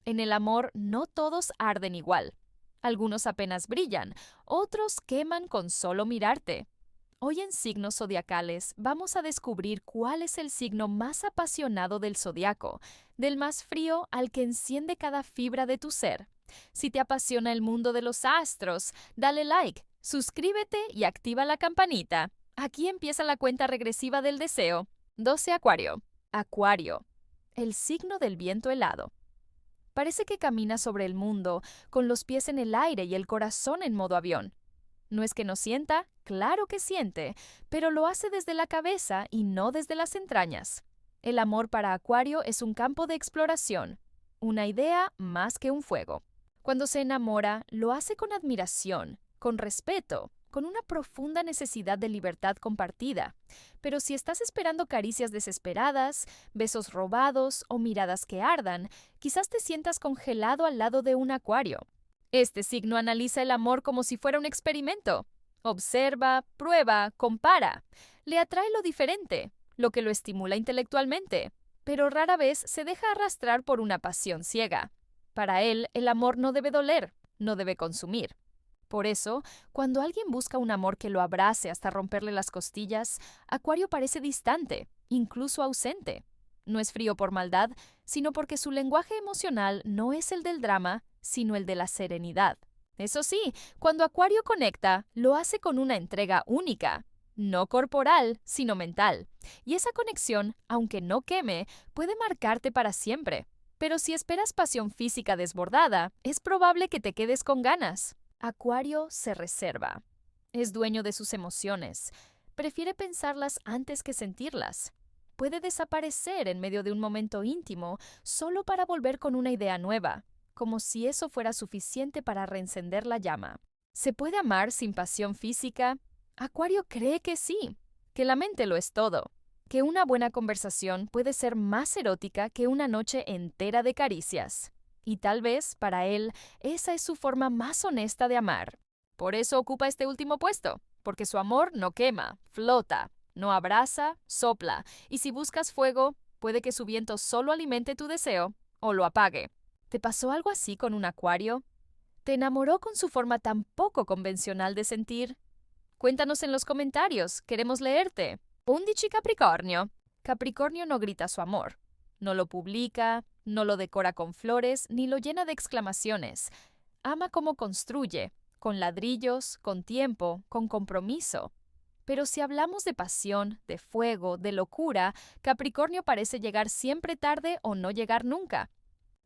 En el amor no todos arden igual. Algunos apenas brillan, otros queman con solo mirarte. Hoy en Signos Zodiacales vamos a descubrir cuál es el signo más apasionado del zodiaco, del más frío al que enciende cada fibra de tu ser. Si te apasiona el mundo de los astros, dale like, suscríbete y activa la campanita. Aquí empieza la cuenta regresiva del deseo. 12 Acuario. Acuario. El signo del viento helado. Parece que camina sobre el mundo, con los pies en el aire y el corazón en modo avión. No es que no sienta, claro que siente, pero lo hace desde la cabeza y no desde las entrañas. El amor para Acuario es un campo de exploración, una idea más que un fuego. Cuando se enamora, lo hace con admiración, con respeto, con una profunda necesidad de libertad compartida. Pero si estás esperando caricias desesperadas, besos robados o miradas que ardan, quizás te sientas congelado al lado de un Acuario. Este signo analiza el amor como si fuera un experimento. Observa, prueba, compara. Le atrae lo diferente, lo que lo estimula intelectualmente, pero rara vez se deja arrastrar por una pasión ciega. Para él, el amor no debe doler, no debe consumir. Por eso, cuando alguien busca un amor que lo abrace hasta romperle las costillas, Acuario parece distante, incluso ausente. No es frío por maldad, sino porque su lenguaje emocional no es el del drama, sino el de la serenidad. Eso sí, cuando Acuario conecta, lo hace con una entrega única, no corporal, sino mental. Y esa conexión, aunque no queme, puede marcarte para siempre. Pero si esperas pasión física desbordada, es probable que te quedes con ganas. Acuario se reserva. Es dueño de sus emociones. Prefiere pensarlas antes que sentirlas. Puede desaparecer en medio de un momento íntimo solo para volver con una idea nueva, como si eso fuera suficiente para reencender la llama. ¿Se puede amar sin pasión física? Acuario cree que sí, que la mente lo es todo, que una buena conversación puede ser más erótica que una noche entera de caricias. Y tal vez, para él, esa es su forma más honesta de amar. Por eso ocupa este último puesto, porque su amor no quema, flota, no abraza, sopla, y si buscas fuego, puede que su viento solo alimente tu deseo o lo apague. ¿Te pasó algo así con un Acuario? ¿Te enamoró con su forma tan poco convencional de sentir? Cuéntanos en los comentarios, queremos leerte. 11 Capricornio. Capricornio no grita su amor. No lo publica, no lo decora con flores, ni lo llena de exclamaciones. Ama como construye, con ladrillos, con tiempo, con compromiso. Pero si hablamos de pasión, de fuego, de locura, Capricornio parece llegar siempre tarde o no llegar nunca.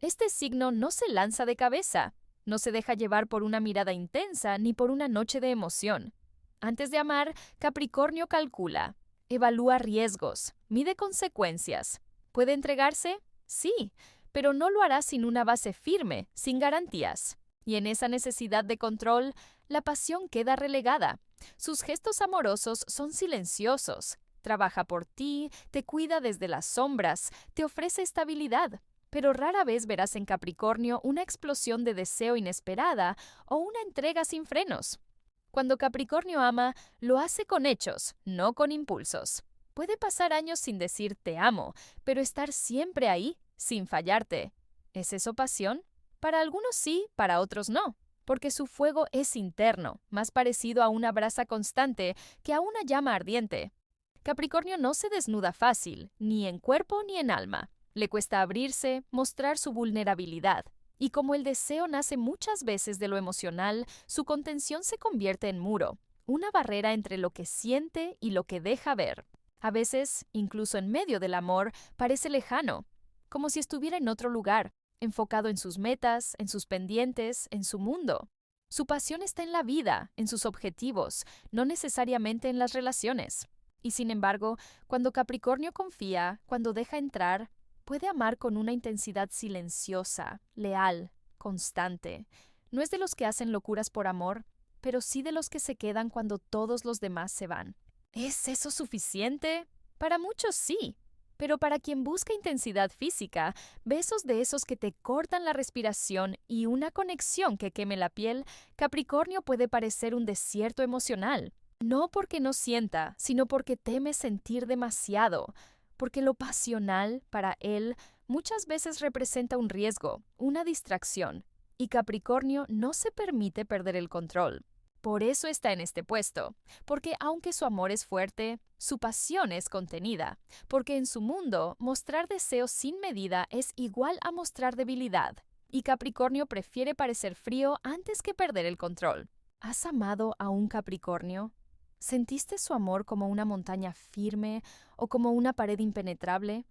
Este signo no se lanza de cabeza, no se deja llevar por una mirada intensa ni por una noche de emoción. Antes de amar, Capricornio calcula, evalúa riesgos, mide consecuencias. ¿Puede entregarse? Sí, pero no lo hará sin una base firme, sin garantías. Y en esa necesidad de control, la pasión queda relegada. Sus gestos amorosos son silenciosos. Trabaja por ti, te cuida desde las sombras, te ofrece estabilidad. Pero rara vez verás en Capricornio una explosión de deseo inesperada o una entrega sin frenos. Cuando Capricornio ama, lo hace con hechos, no con impulsos. Puede pasar años sin decir te amo, pero estar siempre ahí, sin fallarte. ¿Es eso pasión? Para algunos sí, para otros no, porque su fuego es interno, más parecido a una brasa constante que a una llama ardiente. Capricornio no se desnuda fácil, ni en cuerpo ni en alma. Le cuesta abrirse, mostrar su vulnerabilidad. Y como el deseo nace muchas veces de lo emocional, su contención se convierte en muro, una barrera entre lo que siente y lo que deja ver. A veces, incluso en medio del amor, parece lejano, como si estuviera en otro lugar, enfocado en sus metas, en sus pendientes, en su mundo. Su pasión está en la vida, en sus objetivos, no necesariamente en las relaciones. Y sin embargo, cuando Capricornio confía, cuando deja entrar, puede amar con una intensidad silenciosa, leal, constante. No es de los que hacen locuras por amor, pero sí de los que se quedan cuando todos los demás se van. ¿Es eso suficiente? Para muchos sí, pero para quien busca intensidad física, besos de esos que te cortan la respiración y una conexión que queme la piel, Capricornio puede parecer un desierto emocional. No porque no sienta, sino porque teme sentir demasiado, porque lo pasional, para él, muchas veces representa un riesgo, una distracción, y Capricornio no se permite perder el control. Por eso está en este puesto, porque aunque su amor es fuerte, su pasión es contenida, porque en su mundo mostrar deseos sin medida es igual a mostrar debilidad, y Capricornio prefiere parecer frío antes que perder el control. ¿Has amado a un Capricornio? ¿Sentiste su amor como una montaña firme o como una pared impenetrable?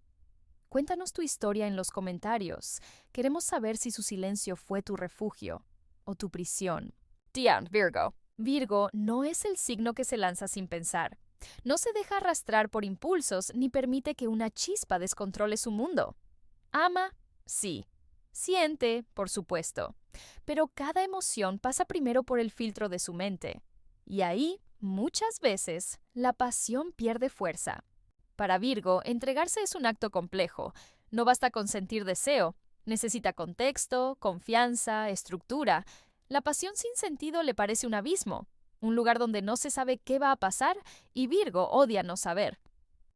Cuéntanos tu historia en los comentarios. Queremos saber si su silencio fue tu refugio o tu prisión. Tian, Virgo. Virgo no es el signo que se lanza sin pensar. No se deja arrastrar por impulsos ni permite que una chispa descontrole su mundo. Ama, sí. Siente, por supuesto. Pero cada emoción pasa primero por el filtro de su mente. Y ahí, muchas veces, la pasión pierde fuerza. Para Virgo, entregarse es un acto complejo. No basta con sentir deseo. Necesita contexto, confianza, estructura. La pasión sin sentido le parece un abismo, un lugar donde no se sabe qué va a pasar y Virgo odia no saber.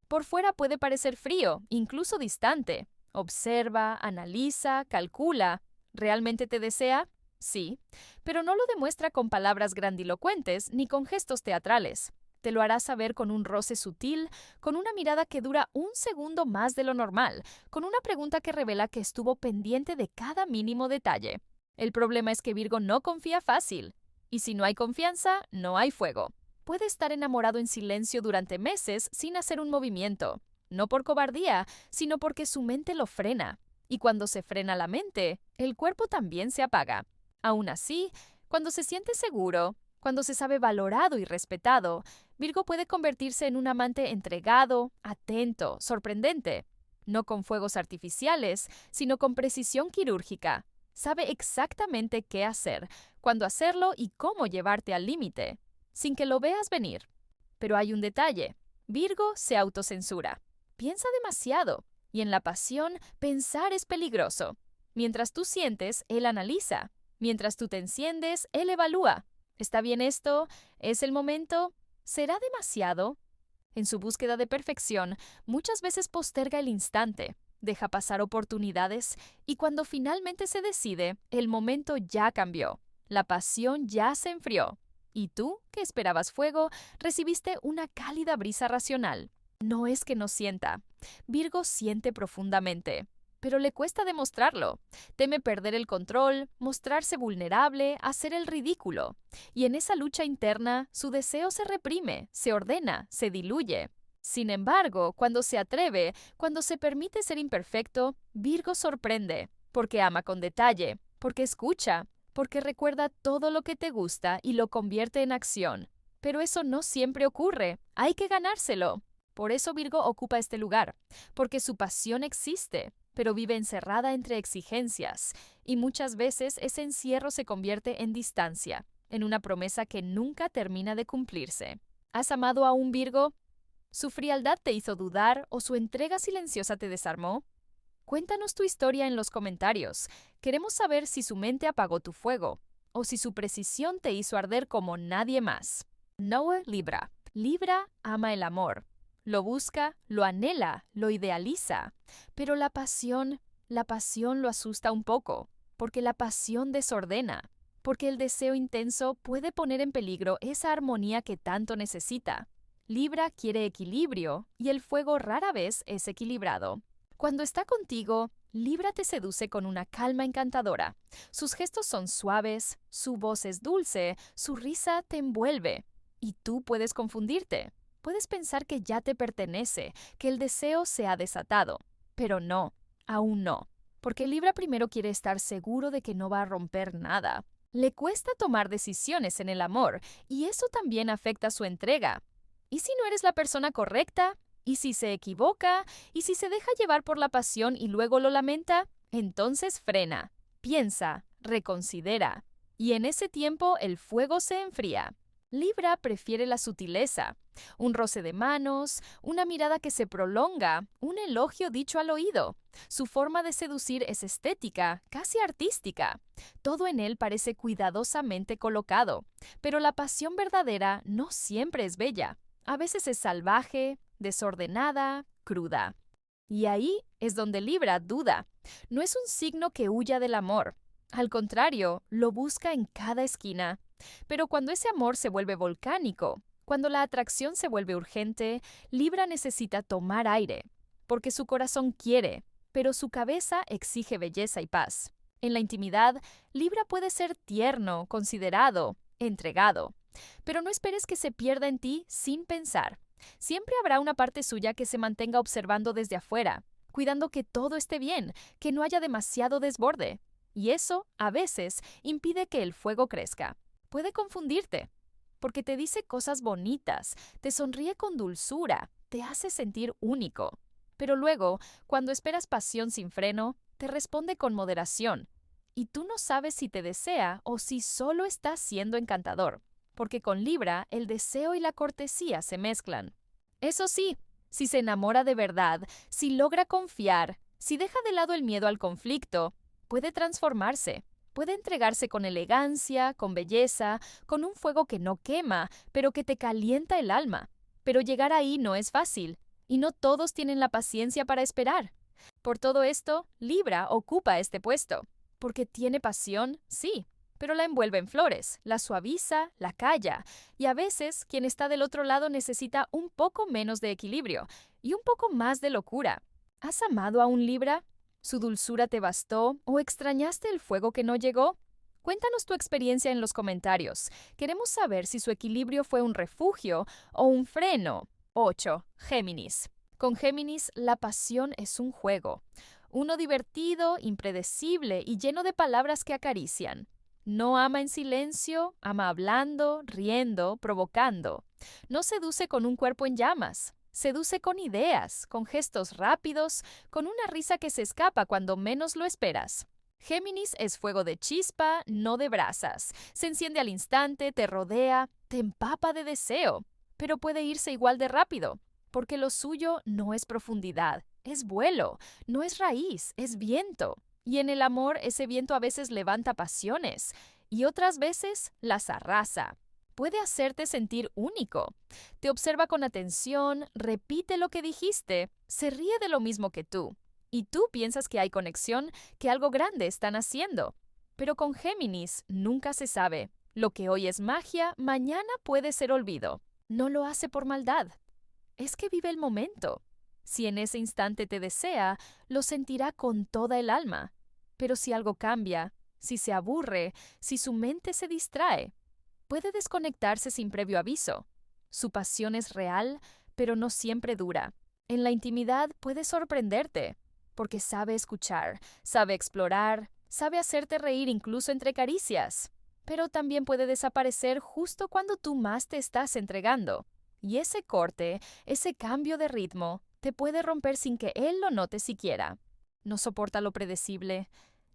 Por fuera puede parecer frío, incluso distante. Observa, analiza, calcula. ¿Realmente te desea? Sí, pero no lo demuestra con palabras grandilocuentes ni con gestos teatrales. Te lo hará saber con un roce sutil, con una mirada que dura un segundo más de lo normal, con una pregunta que revela que estuvo pendiente de cada mínimo detalle. El problema es que Virgo no confía fácil. Y si no hay confianza, no hay fuego. Puede estar enamorado en silencio durante meses sin hacer un movimiento. No por cobardía, sino porque su mente lo frena. Y cuando se frena la mente, el cuerpo también se apaga. Aún así, cuando se siente seguro, cuando se sabe valorado y respetado, Virgo puede convertirse en un amante entregado, atento, sorprendente. No con fuegos artificiales, sino con precisión quirúrgica. Sabe exactamente qué hacer, cuándo hacerlo y cómo llevarte al límite, sin que lo veas venir. Pero hay un detalle. Virgo se autocensura. Piensa demasiado, y en la pasión, pensar es peligroso. Mientras tú sientes, él analiza. Mientras tú te enciendes, él evalúa. ¿Está bien esto? ¿Es el momento? ¿Será demasiado? En su búsqueda de perfección, muchas veces posterga el instante. Deja pasar oportunidades y cuando finalmente se decide, el momento ya cambió. La pasión ya se enfrió. Y tú, que esperabas fuego, recibiste una cálida brisa racional. No es que no sienta. Virgo siente profundamente, pero le cuesta demostrarlo. Teme perder el control, mostrarse vulnerable, hacer el ridículo. Y en esa lucha interna, su deseo se reprime, se ordena, se diluye. Sin embargo, cuando se atreve, cuando se permite ser imperfecto, Virgo sorprende, porque ama con detalle, porque escucha, porque recuerda todo lo que te gusta y lo convierte en acción. Pero eso no siempre ocurre, hay que ganárselo. Por eso Virgo ocupa este lugar, porque su pasión existe, pero vive encerrada entre exigencias, y muchas veces ese encierro se convierte en distancia, en una promesa que nunca termina de cumplirse. ¿Has amado a un Virgo? ¿Su frialdad te hizo dudar o su entrega silenciosa te desarmó? Cuéntanos tu historia en los comentarios. Queremos saber si su mente apagó tu fuego o si su precisión te hizo arder como nadie más. Noah, Libra. Libra ama el amor. Lo busca, lo anhela, lo idealiza. Pero la pasión lo asusta un poco, porque la pasión desordena, porque el deseo intenso puede poner en peligro esa armonía que tanto necesita. Libra quiere equilibrio y el fuego rara vez es equilibrado. Cuando está contigo, Libra te seduce con una calma encantadora. Sus gestos son suaves, su voz es dulce, su risa te envuelve. Y tú puedes confundirte. Puedes pensar que ya te pertenece, que el deseo se ha desatado. Pero no, aún no. Porque Libra primero quiere estar seguro de que no va a romper nada. Le cuesta tomar decisiones en el amor y eso también afecta su entrega. ¿Y si no eres la persona correcta? ¿Y si se equivoca? ¿Y si se deja llevar por la pasión y luego lo lamenta? Entonces frena, piensa, reconsidera. Y en ese tiempo el fuego se enfría. Libra prefiere la sutileza, un roce de manos, una mirada que se prolonga, un elogio dicho al oído. Su forma de seducir es estética, casi artística. Todo en él parece cuidadosamente colocado, pero la pasión verdadera no siempre es bella. A veces es salvaje, desordenada, cruda. Y ahí es donde Libra duda. No es un signo que huya del amor. Al contrario, lo busca en cada esquina. Pero cuando ese amor se vuelve volcánico, cuando la atracción se vuelve urgente, Libra necesita tomar aire, porque su corazón quiere, pero su cabeza exige belleza y paz. En la intimidad, Libra puede ser tierno, considerado, entregado, pero no esperes que se pierda en ti sin pensar. Siempre habrá una parte suya que se mantenga observando desde afuera, cuidando que todo esté bien, que no haya demasiado desborde. Y eso, a veces, impide que el fuego crezca. Puede confundirte, porque te dice cosas bonitas, te sonríe con dulzura, te hace sentir único. Pero luego, cuando esperas pasión sin freno, te responde con moderación. Y tú no sabes si te desea o si solo está siendo encantador, porque con Libra el deseo y la cortesía se mezclan. Eso sí, si se enamora de verdad, si logra confiar, si deja de lado el miedo al conflicto, puede transformarse. Puede entregarse con elegancia, con belleza, con un fuego que no quema, pero que te calienta el alma. Pero llegar ahí no es fácil, y no todos tienen la paciencia para esperar. Por todo esto, Libra ocupa este puesto. Porque tiene pasión, sí, pero la envuelve en flores, la suaviza, la calla, y a veces quien está del otro lado necesita un poco menos de equilibrio y un poco más de locura. ¿Has amado a un Libra? ¿Su dulzura te bastó o extrañaste el fuego que no llegó? Cuéntanos tu experiencia en los comentarios. Queremos saber si su equilibrio fue un refugio o un freno. 8. Géminis. Con Géminis, la pasión es un juego. Uno divertido, impredecible y lleno de palabras que acarician. No ama en silencio, ama hablando, riendo, provocando. No seduce con un cuerpo en llamas. Seduce con ideas, con gestos rápidos, con una risa que se escapa cuando menos lo esperas. Géminis es fuego de chispa, no de brasas. Se enciende al instante, te rodea, te empapa de deseo, pero puede irse igual de rápido, porque lo suyo no es profundidad, es vuelo, no es raíz, es viento. Y en el amor ese viento a veces levanta pasiones y otras veces las arrasa. Puede hacerte sentir único. Te observa con atención, repite lo que dijiste, se ríe de lo mismo que tú. Y tú piensas que hay conexión, que algo grande están haciendo. Pero con Géminis nunca se sabe. Lo que hoy es magia, mañana puede ser olvido. No lo hace por maldad. Es que vive el momento. Si en ese instante te desea, lo sentirá con toda el alma. Pero si algo cambia, si se aburre, si su mente se distrae, puede desconectarse sin previo aviso. Su pasión es real, pero no siempre dura. En la intimidad puede sorprenderte, porque sabe escuchar, sabe explorar, sabe hacerte reír incluso entre caricias. Pero también puede desaparecer justo cuando tú más te estás entregando. Y ese corte, ese cambio de ritmo, te puede romper sin que él lo note siquiera. No soporta lo predecible.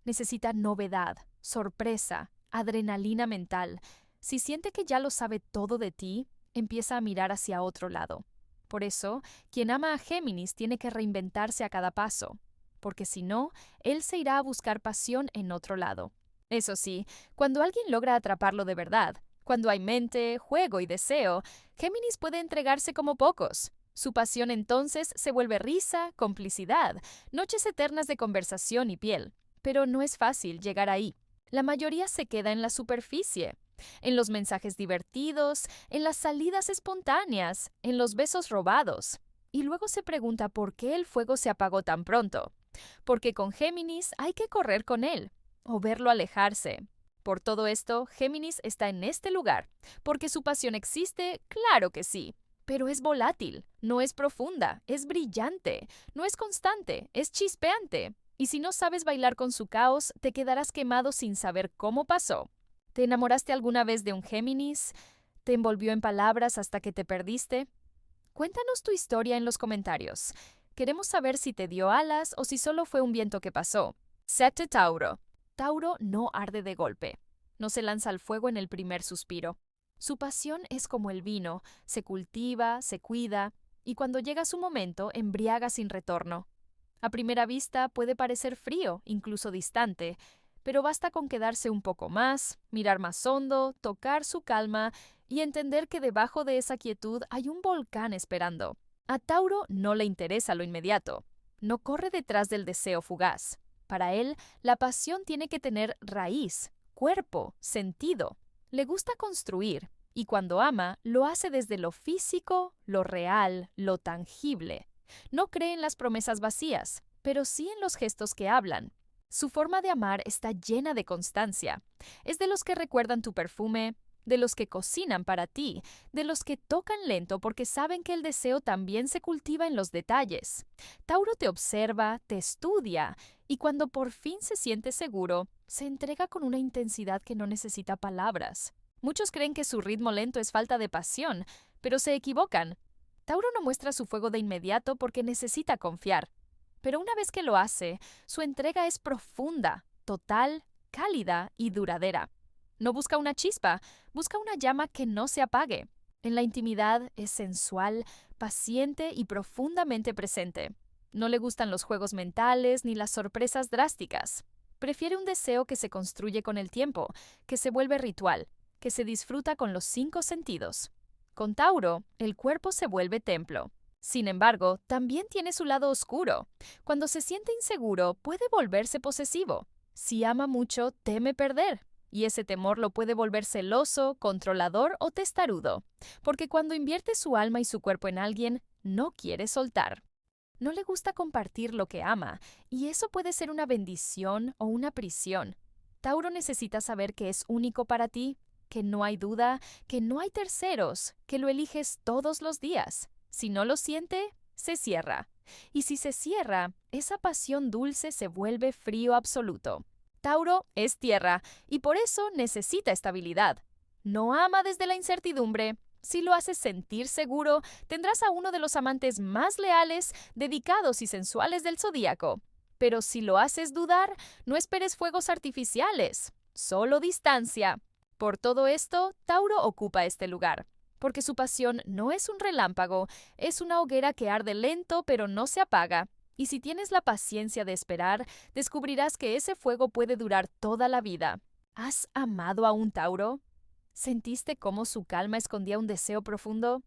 Necesita novedad, sorpresa, adrenalina mental. Si siente que ya lo sabe todo de ti, empieza a mirar hacia otro lado. Por eso, quien ama a Géminis tiene que reinventarse a cada paso, porque si no, él se irá a buscar pasión en otro lado. Eso sí, cuando alguien logra atraparlo de verdad, cuando hay mente, juego y deseo, Géminis puede entregarse como pocos. Su pasión entonces se vuelve risa, complicidad, noches eternas de conversación y piel. Pero no es fácil llegar ahí. La mayoría se queda en la superficie, en los mensajes divertidos, en las salidas espontáneas, en los besos robados. Y luego se pregunta por qué el fuego se apagó tan pronto. Porque con Géminis hay que correr con él, o verlo alejarse. Por todo esto, Géminis está en este lugar. Porque su pasión existe, claro que sí. Pero es volátil, no es profunda, es brillante, no es constante, es chispeante. Y si no sabes bailar con su caos, te quedarás quemado sin saber cómo pasó. ¿Te enamoraste alguna vez de un Géminis? ¿Te envolvió en palabras hasta que te perdiste? Cuéntanos tu historia en los comentarios. Queremos saber si te dio alas o si solo fue un viento que pasó. 7. Tauro. Tauro no arde de golpe. No se lanza al fuego en el primer suspiro. Su pasión es como el vino, se cultiva, se cuida, y cuando llega su momento, embriaga sin retorno. A primera vista puede parecer frío, incluso distante, pero basta con quedarse un poco más, mirar más hondo, tocar su calma y entender que debajo de esa quietud hay un volcán esperando. A Tauro no le interesa lo inmediato. No corre detrás del deseo fugaz. Para él, la pasión tiene que tener raíz, cuerpo, sentido. Le gusta construir, y cuando ama, lo hace desde lo físico, lo real, lo tangible. No cree en las promesas vacías, pero sí en los gestos que hablan. Su forma de amar está llena de constancia. Es de los que recuerdan tu perfume, de los que cocinan para ti, de los que tocan lento porque saben que el deseo también se cultiva en los detalles. Tauro te observa, te estudia, y cuando por fin se siente seguro, se entrega con una intensidad que no necesita palabras. Muchos creen que su ritmo lento es falta de pasión, pero se equivocan. Tauro no muestra su fuego de inmediato porque necesita confiar. Pero una vez que lo hace, su entrega es profunda, total, cálida y duradera. No busca una chispa, busca una llama que no se apague. En la intimidad es sensual, paciente y profundamente presente. No le gustan los juegos mentales ni las sorpresas drásticas. Prefiere un deseo que se construye con el tiempo, que se vuelve ritual, que se disfruta con los 5 sentidos. Con Tauro, el cuerpo se vuelve templo. Sin embargo, también tiene su lado oscuro. Cuando se siente inseguro, puede volverse posesivo. Si ama mucho, teme perder. Y ese temor lo puede volver celoso, controlador o testarudo. Porque cuando invierte su alma y su cuerpo en alguien, no quiere soltar. No le gusta compartir lo que ama, y eso puede ser una bendición o una prisión. Tauro necesita saber que es único para ti, que no hay duda, que no hay terceros, que lo eliges todos los días. Si no lo siente, se cierra. Y si se cierra, esa pasión dulce se vuelve frío absoluto. Tauro es tierra y por eso necesita estabilidad. No ama desde la incertidumbre. Si lo haces sentir seguro, tendrás a uno de los amantes más leales, dedicados y sensuales del zodíaco. Pero si lo haces dudar, no esperes fuegos artificiales, solo distancia. Por todo esto, Tauro ocupa este lugar, porque su pasión no es un relámpago, es una hoguera que arde lento pero no se apaga. Y si tienes la paciencia de esperar, descubrirás que ese fuego puede durar toda la vida. ¿Has amado a un Tauro? ¿Sentiste cómo su calma escondía un deseo profundo?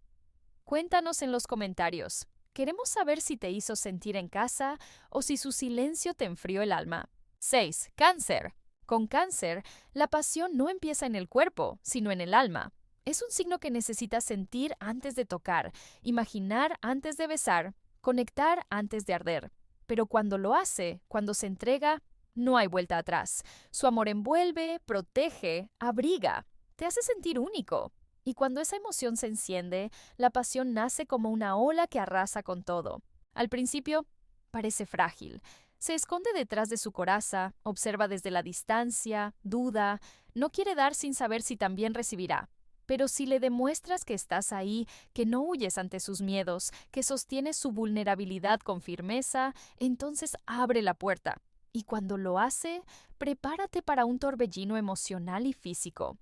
Cuéntanos en los comentarios. Queremos saber si te hizo sentir en casa o si su silencio te enfrió el alma. 6. Cáncer. Con Cáncer, la pasión no empieza en el cuerpo, sino en el alma. Es un signo que necesita sentir antes de tocar, imaginar antes de besar, conectar antes de arder. Pero cuando lo hace, cuando se entrega, no hay vuelta atrás. Su amor envuelve, protege, abriga, te hace sentir único. Y cuando esa emoción se enciende, la pasión nace como una ola que arrasa con todo. Al principio, parece frágil. Se esconde detrás de su coraza, observa desde la distancia, duda, no quiere dar sin saber si también recibirá. Pero si le demuestras que estás ahí, que no huyes ante sus miedos, que sostienes su vulnerabilidad con firmeza, entonces abre la puerta. Y cuando lo hace, prepárate para un torbellino emocional y físico.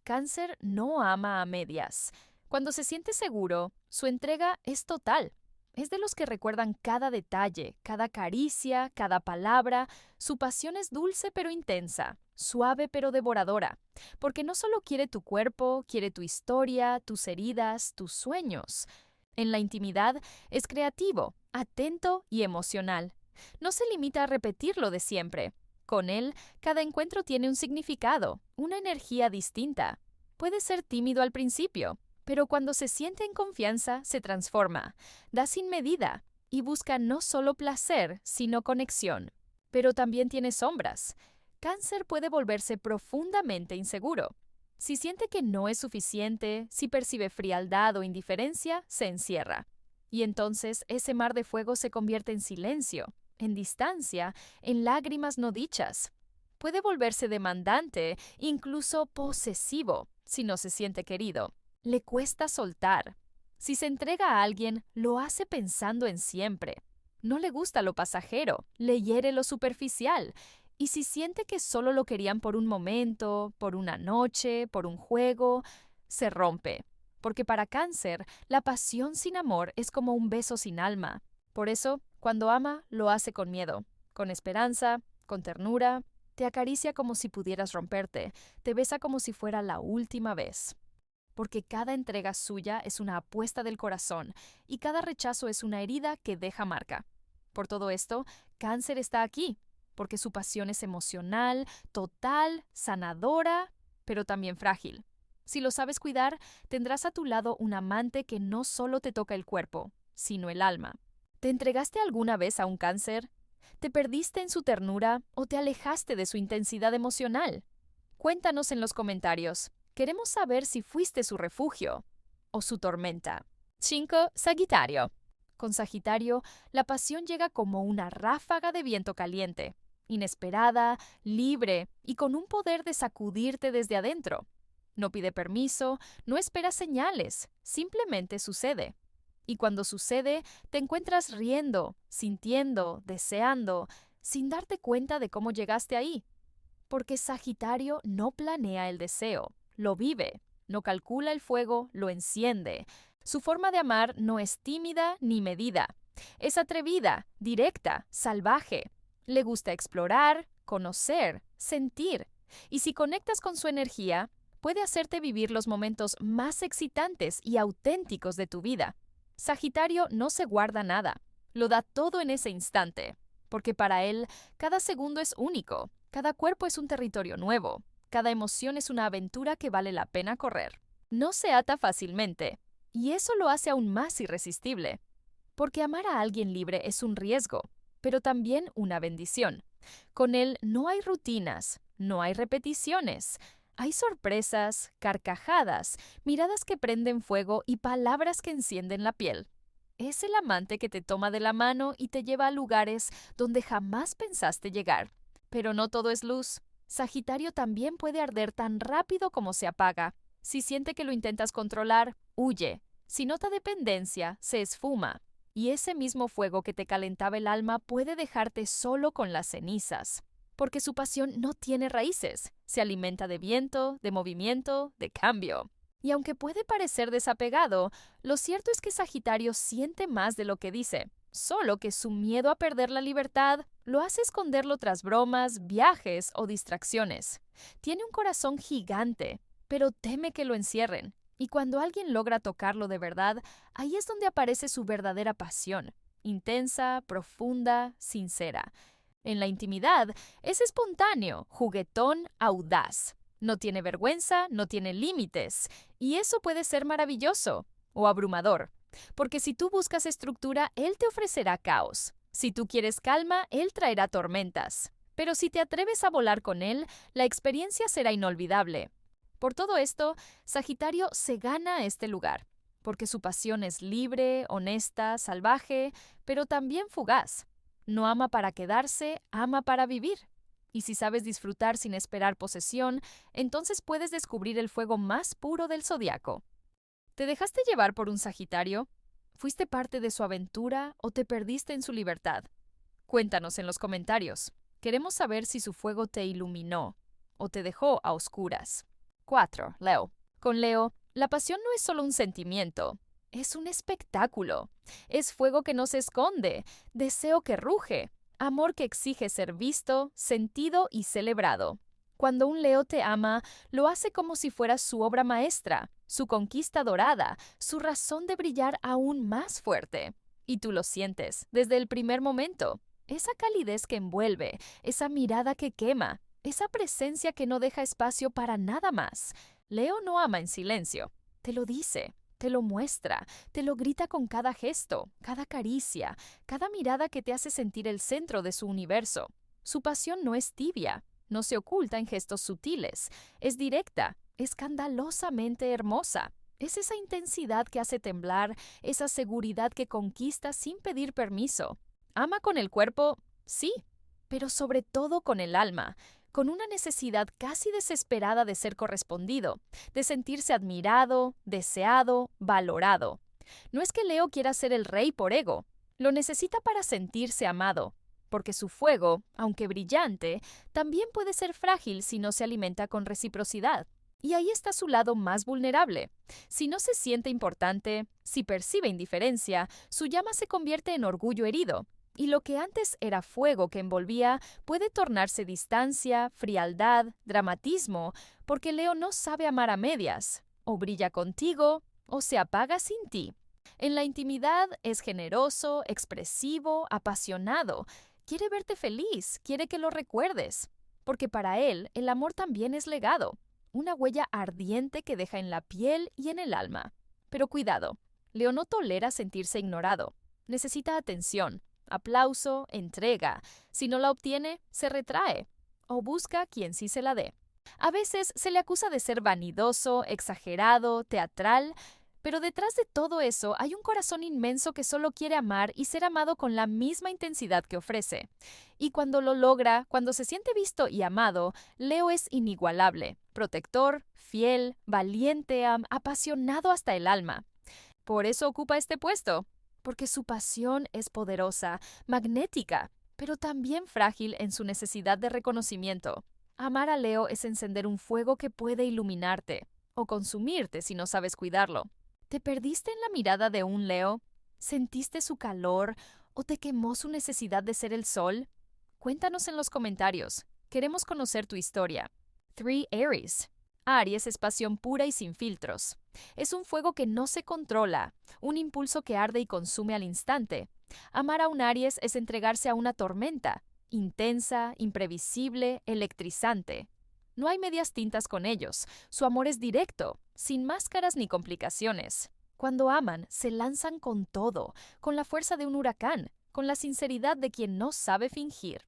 Cáncer no ama a medias. Cuando se siente seguro, su entrega es total. Es de los que recuerdan cada detalle, cada caricia, cada palabra. Su pasión es dulce pero intensa, suave pero devoradora, porque no solo quiere tu cuerpo, quiere tu historia, tus heridas, tus sueños. En la intimidad es creativo, atento y emocional. No se limita a repetir lo de siempre. Con él, cada encuentro tiene un significado, una energía distinta. Puede ser tímido al principio, pero cuando se siente en confianza, se transforma, da sin medida y busca no solo placer, sino conexión. Pero también tiene sombras. Cáncer puede volverse profundamente inseguro. Si siente que no es suficiente, si percibe frialdad o indiferencia, se encierra. Y entonces ese mar de fuego se convierte en silencio, en distancia, en lágrimas no dichas. Puede volverse demandante, incluso posesivo, si no se siente querido. Le cuesta soltar. Si se entrega a alguien, lo hace pensando en siempre. No le gusta lo pasajero, le hiere lo superficial. Y si siente que solo lo querían por un momento, por una noche, por un juego, se rompe. Porque para Cáncer, la pasión sin amor es como un beso sin alma. Por eso, cuando ama, lo hace con miedo, con esperanza, con ternura. Te acaricia como si pudieras romperte, te besa como si fuera la última vez. Porque cada entrega suya es una apuesta del corazón y cada rechazo es una herida que deja marca. Por todo esto, Cáncer está aquí, porque su pasión es emocional, total, sanadora, pero también frágil. Si lo sabes cuidar, tendrás a tu lado un amante que no solo te toca el cuerpo, sino el alma. ¿Te entregaste alguna vez a un Cáncer? ¿Te perdiste en su ternura o te alejaste de su intensidad emocional? Cuéntanos en los comentarios. Queremos saber si fuiste su refugio o su tormenta. 5. Sagitario. Con Sagitario, la pasión llega como una ráfaga de viento caliente, inesperada, libre y con un poder de sacudirte desde adentro. No pide permiso, no espera señales, simplemente sucede. Y cuando sucede, te encuentras riendo, sintiendo, deseando, sin darte cuenta de cómo llegaste ahí. Porque Sagitario no planea el deseo, lo vive, no calcula el fuego, lo enciende. Su forma de amar no es tímida ni medida. Es atrevida, directa, salvaje. Le gusta explorar, conocer, sentir. Y si conectas con su energía, puede hacerte vivir los momentos más excitantes y auténticos de tu vida. Sagitario no se guarda nada, lo da todo en ese instante, porque para él cada segundo es único, cada cuerpo es un territorio nuevo, cada emoción es una aventura que vale la pena correr. No se ata fácilmente, y eso lo hace aún más irresistible, porque amar a alguien libre es un riesgo, pero también una bendición. Con él no hay rutinas, no hay repeticiones. Hay sorpresas, carcajadas, miradas que prenden fuego y palabras que encienden la piel. Es el amante que te toma de la mano y te lleva a lugares donde jamás pensaste llegar. Pero no todo es luz. Sagitario también puede arder tan rápido como se apaga. Si siente que lo intentas controlar, huye. Si nota dependencia, se esfuma. Y ese mismo fuego que te calentaba el alma puede dejarte solo con las cenizas. Porque su pasión no tiene raíces, se alimenta de viento, de movimiento, de cambio. Y aunque puede parecer desapegado, lo cierto es que Sagitario siente más de lo que dice, solo que su miedo a perder la libertad lo hace esconderlo tras bromas, viajes o distracciones. Tiene un corazón gigante, pero teme que lo encierren. Y cuando alguien logra tocarlo de verdad, ahí es donde aparece su verdadera pasión, intensa, profunda, sincera. En la intimidad, es espontáneo, juguetón, audaz. No tiene vergüenza, no tiene límites. Y eso puede ser maravilloso o abrumador. Porque si tú buscas estructura, él te ofrecerá caos. Si tú quieres calma, él traerá tormentas. Pero si te atreves a volar con él, la experiencia será inolvidable. Por todo esto, Sagitario se gana este lugar. Porque su pasión es libre, honesta, salvaje, pero también fugaz. No ama para quedarse, ama para vivir. Y si sabes disfrutar sin esperar posesión, entonces puedes descubrir el fuego más puro del zodiaco. ¿Te dejaste llevar por un Sagitario? ¿Fuiste parte de su aventura o te perdiste en su libertad? Cuéntanos en los comentarios. Queremos saber si su fuego te iluminó o te dejó a oscuras. 4. Leo. Con Leo, la pasión no es solo un sentimiento. Es un espectáculo. Es fuego que no se esconde, deseo que ruge, amor que exige ser visto, sentido y celebrado. Cuando un Leo te ama, lo hace como si fueras su obra maestra, su conquista dorada, su razón de brillar aún más fuerte. Y tú lo sientes desde el primer momento. Esa calidez que envuelve, esa mirada que quema, esa presencia que no deja espacio para nada más. Leo no ama en silencio. Te lo dice. Te lo muestra, te lo grita con cada gesto, cada caricia, cada mirada que te hace sentir el centro de su universo. Su pasión no es tibia, no se oculta en gestos sutiles, es directa, escandalosamente hermosa. Es esa intensidad que hace temblar, esa seguridad que conquista sin pedir permiso. Ama con el cuerpo, sí, pero sobre todo con el alma, con una necesidad casi desesperada de ser correspondido, de sentirse admirado, deseado, valorado. No es que Leo quiera ser el rey por ego, lo necesita para sentirse amado, porque su fuego, aunque brillante, también puede ser frágil si no se alimenta con reciprocidad. Y ahí está su lado más vulnerable. Si no se siente importante, si percibe indiferencia, su llama se convierte en orgullo herido. Y lo que antes era fuego que envolvía puede tornarse distancia, frialdad, dramatismo, porque Leo no sabe amar a medias. O brilla contigo, o se apaga sin ti. En la intimidad es generoso, expresivo, apasionado. Quiere verte feliz, quiere que lo recuerdes. Porque para él, el amor también es legado, una huella ardiente que deja en la piel y en el alma. Pero cuidado, Leo no tolera sentirse ignorado. Necesita atención, aplauso, entrega. Si no la obtiene, se retrae o busca quien sí se la dé. A veces se le acusa de ser vanidoso, exagerado, teatral, pero detrás de todo eso hay un corazón inmenso que solo quiere amar y ser amado con la misma intensidad que ofrece. Y cuando lo logra, cuando se siente visto y amado, Leo es inigualable, protector, fiel, valiente, apasionado hasta el alma. Por eso ocupa este puesto, porque su pasión es poderosa, magnética, pero también frágil en su necesidad de reconocimiento. Amar a Leo es encender un fuego que puede iluminarte o consumirte si no sabes cuidarlo. ¿Te perdiste en la mirada de un Leo? ¿Sentiste su calor o te quemó su necesidad de ser el sol? Cuéntanos en los comentarios. Queremos conocer tu historia. 3 Aries. Aries es pasión pura y sin filtros. Es un fuego que no se controla, un impulso que arde y consume al instante. Amar a un Aries es entregarse a una tormenta, intensa, imprevisible, electrizante. No hay medias tintas con ellos, su amor es directo, sin máscaras ni complicaciones. Cuando aman, se lanzan con todo, con la fuerza de un huracán, con la sinceridad de quien no sabe fingir.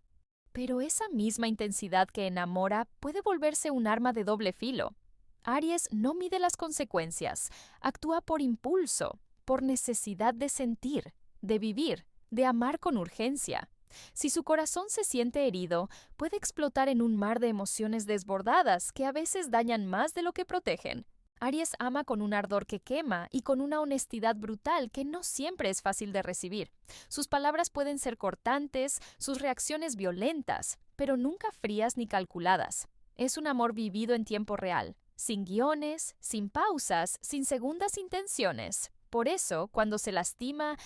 Pero esa misma intensidad que enamora puede volverse un arma de doble filo. Aries no mide las consecuencias, actúa por impulso, por necesidad de sentir, de vivir, de amar con urgencia. Si su corazón se siente herido, puede explotar en un mar de emociones desbordadas que a veces dañan más de lo que protegen. Aries ama con un ardor que quema y con una honestidad brutal que no siempre es fácil de recibir. Sus palabras pueden ser cortantes, sus reacciones violentas, pero nunca frías ni calculadas. Es un amor vivido en tiempo real, sin guiones, sin pausas, sin segundas intenciones. Por eso, cuando se lastima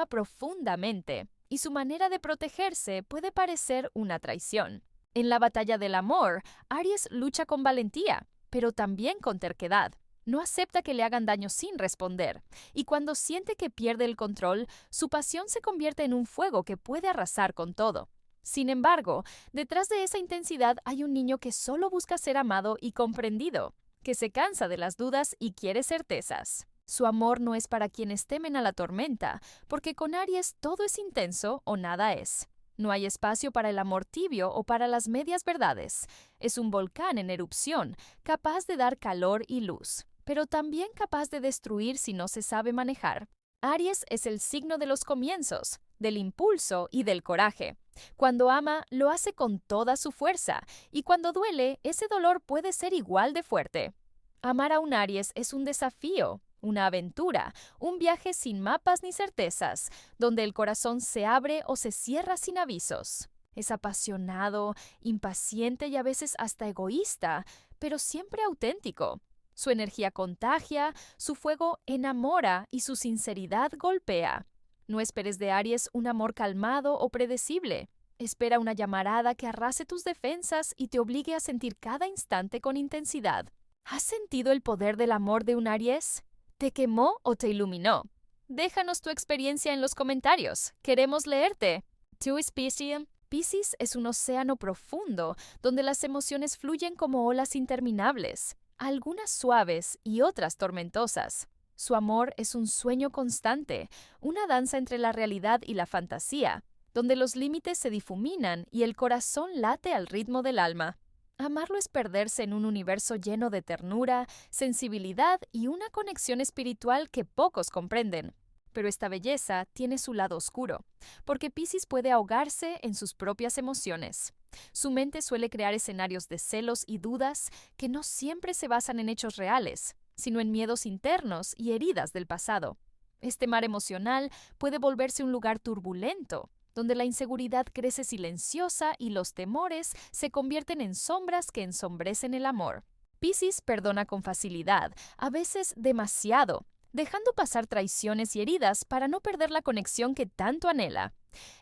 profundamente, y su manera de protegerse puede parecer una traición. En la batalla del amor, Aries lucha con valentía, pero también con terquedad. No acepta que le hagan daño sin responder, y cuando siente que pierde el control, su pasión se convierte en un fuego que puede arrasar con todo. Sin embargo, detrás de esa intensidad hay un niño que solo busca ser amado y comprendido, que se cansa de las dudas y quiere certezas. Su amor no es para quienes temen a la tormenta, porque con Aries todo es intenso o nada es. No hay espacio para el amor tibio o para las medias verdades. Es un volcán en erupción, capaz de dar calor y luz, pero también capaz de destruir si no se sabe manejar. Aries es el signo de los comienzos, del impulso y del coraje. Cuando ama, lo hace con toda su fuerza, y cuando duele, ese dolor puede ser igual de fuerte. Amar a un Aries es un desafío, una aventura, un viaje sin mapas ni certezas, donde el corazón se abre o se cierra sin avisos. Es apasionado, impaciente y a veces hasta egoísta, pero siempre auténtico. Su energía contagia, su fuego enamora y su sinceridad golpea. No esperes de Aries un amor calmado o predecible. Espera una llamarada que arrase tus defensas y te obligue a sentir cada instante con intensidad. ¿Has sentido el poder del amor de un Aries? ¿Te quemó o te iluminó? Déjanos tu experiencia en los comentarios. Queremos leerte. 2 Pisces. Piscis es un océano profundo donde las emociones fluyen como olas interminables, algunas suaves y otras tormentosas. Su amor es un sueño constante, una danza entre la realidad y la fantasía, donde los límites se difuminan y el corazón late al ritmo del alma. Amarlo es perderse en un universo lleno de ternura, sensibilidad y una conexión espiritual que pocos comprenden. Pero esta belleza tiene su lado oscuro, porque Piscis puede ahogarse en sus propias emociones. Su mente suele crear escenarios de celos y dudas que no siempre se basan en hechos reales, sino en miedos internos y heridas del pasado. Este mar emocional puede volverse un lugar turbulento, donde la inseguridad crece silenciosa y los temores se convierten en sombras que ensombrecen el amor. Piscis perdona con facilidad, a veces demasiado, dejando pasar traiciones y heridas para no perder la conexión que tanto anhela.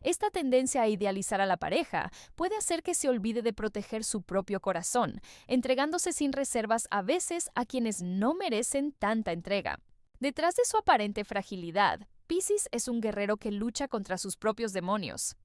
Esta tendencia a idealizar a la pareja puede hacer que se olvide de proteger su propio corazón, entregándose sin reservas a veces a quienes no merecen tanta entrega. Detrás de su aparente fragilidad, Piscis es un guerrero que lucha contra sus propios demonios.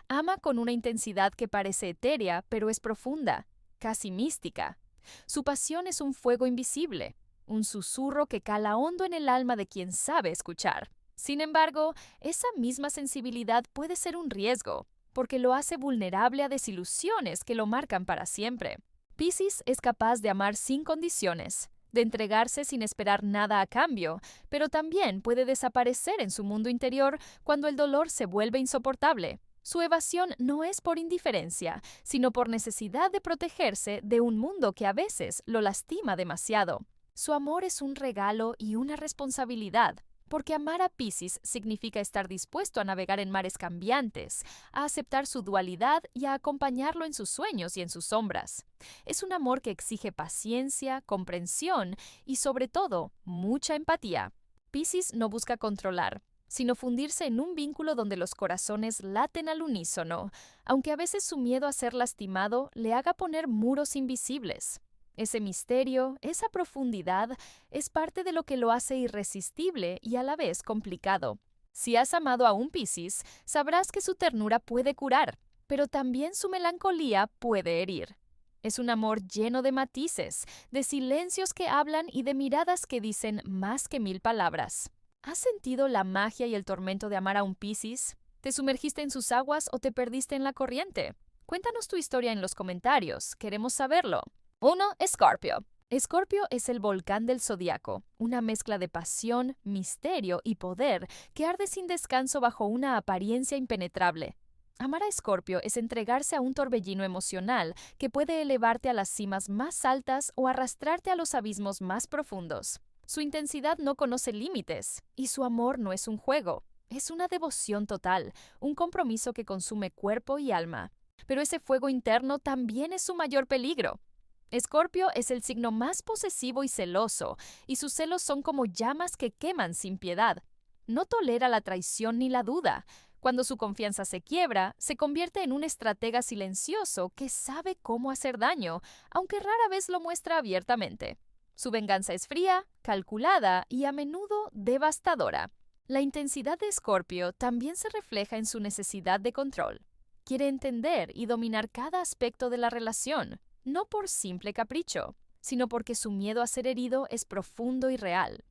Ama con una intensidad que parece etérea, pero es profunda, casi mística. Su pasión es un fuego invisible, un susurro que cala hondo en el alma de quien sabe escuchar. Sin embargo, esa misma sensibilidad puede ser un riesgo, porque lo hace vulnerable a desilusiones que lo marcan para siempre. Piscis es capaz de amar sin condiciones, de entregarse sin esperar nada a cambio, pero también puede desaparecer en su mundo interior cuando el dolor se vuelve insoportable. Su evasión no es por indiferencia, sino por necesidad de protegerse de un mundo que a veces lo lastima demasiado. Su amor es un regalo y una responsabilidad, porque amar a Piscis significa estar dispuesto a navegar en mares cambiantes, a aceptar su dualidad y a acompañarlo en sus sueños y en sus sombras. Es un amor que exige paciencia, comprensión y, sobre todo, mucha empatía. Piscis no busca controlar, sino fundirse en un vínculo donde los corazones laten al unísono, aunque a veces su miedo a ser lastimado le haga poner muros invisibles. Ese misterio, esa profundidad, es parte de lo que lo hace irresistible y a la vez complicado. Si has amado a un Piscis, sabrás que su ternura puede curar, pero también su melancolía puede herir. Es un amor lleno de matices, de silencios que hablan y de miradas que dicen más que 1000 palabras. ¿Has sentido la magia y el tormento de amar a un Piscis? ¿Te sumergiste en sus aguas o te perdiste en la corriente? Cuéntanos tu historia en los comentarios, queremos saberlo. 1. Escorpio. Escorpio es el volcán del zodiaco, una mezcla de pasión, misterio y poder que arde sin descanso bajo una apariencia impenetrable. Amar a Escorpio es entregarse a un torbellino emocional que puede elevarte a las cimas más altas o arrastrarte a los abismos más profundos. Su intensidad no conoce límites y su amor no es un juego, es una devoción total, un compromiso que consume cuerpo y alma. Pero ese fuego interno también es su mayor peligro. Escorpio es el signo más posesivo y celoso, y sus celos son como llamas que queman sin piedad. No tolera la traición ni la duda. Cuando su confianza se quiebra, se convierte en un estratega silencioso que sabe cómo hacer daño, aunque rara vez lo muestra abiertamente. Su venganza es fría, calculada y a menudo devastadora. La intensidad de Escorpio también se refleja en su necesidad de control. Quiere entender y dominar cada aspecto de la relación, no por simple capricho, sino porque su miedo a ser herido es profundo y real.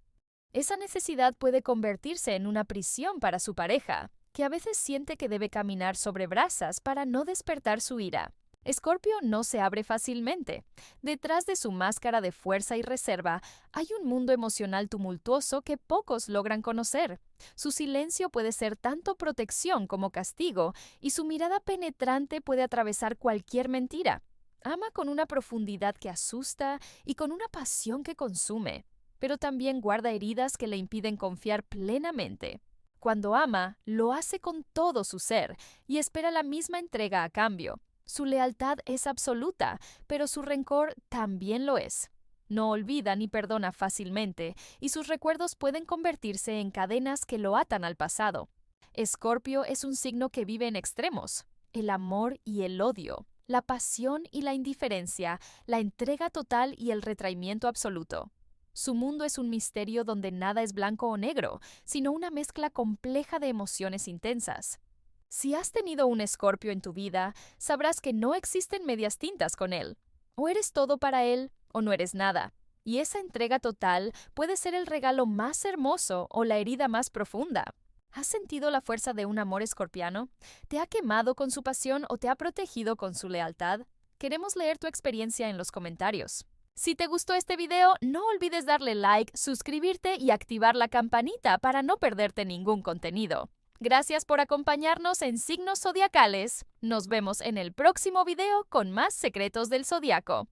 Esa necesidad puede convertirse en una prisión para su pareja, que a veces siente que debe caminar sobre brasas para no despertar su ira. Escorpio no se abre fácilmente. Detrás de su máscara de fuerza y reserva hay un mundo emocional tumultuoso que pocos logran conocer. Su silencio puede ser tanto protección como castigo, y su mirada penetrante puede atravesar cualquier mentira. Ama con una profundidad que asusta y con una pasión que consume, pero también guarda heridas que le impiden confiar plenamente. Cuando ama, lo hace con todo su ser y espera la misma entrega a cambio. Su lealtad es absoluta, pero su rencor también lo es. No olvida ni perdona fácilmente, y sus recuerdos pueden convertirse en cadenas que lo atan al pasado. Escorpio es un signo que vive en extremos, el amor y el odio, la pasión y la indiferencia, la entrega total y el retraimiento absoluto. Su mundo es un misterio donde nada es blanco o negro, sino una mezcla compleja de emociones intensas. Si has tenido un Escorpio en tu vida, sabrás que no existen medias tintas con él. O eres todo para él, o no eres nada. Y esa entrega total puede ser el regalo más hermoso o la herida más profunda. ¿Has sentido la fuerza de un amor escorpiano? ¿Te ha quemado con su pasión o te ha protegido con su lealtad? Queremos leer tu experiencia en los comentarios. Si te gustó este video, no olvides darle like, suscribirte y activar la campanita para no perderte ningún contenido. Gracias por acompañarnos en Signos Zodiacales. Nos vemos en el próximo video con más secretos del zodiaco.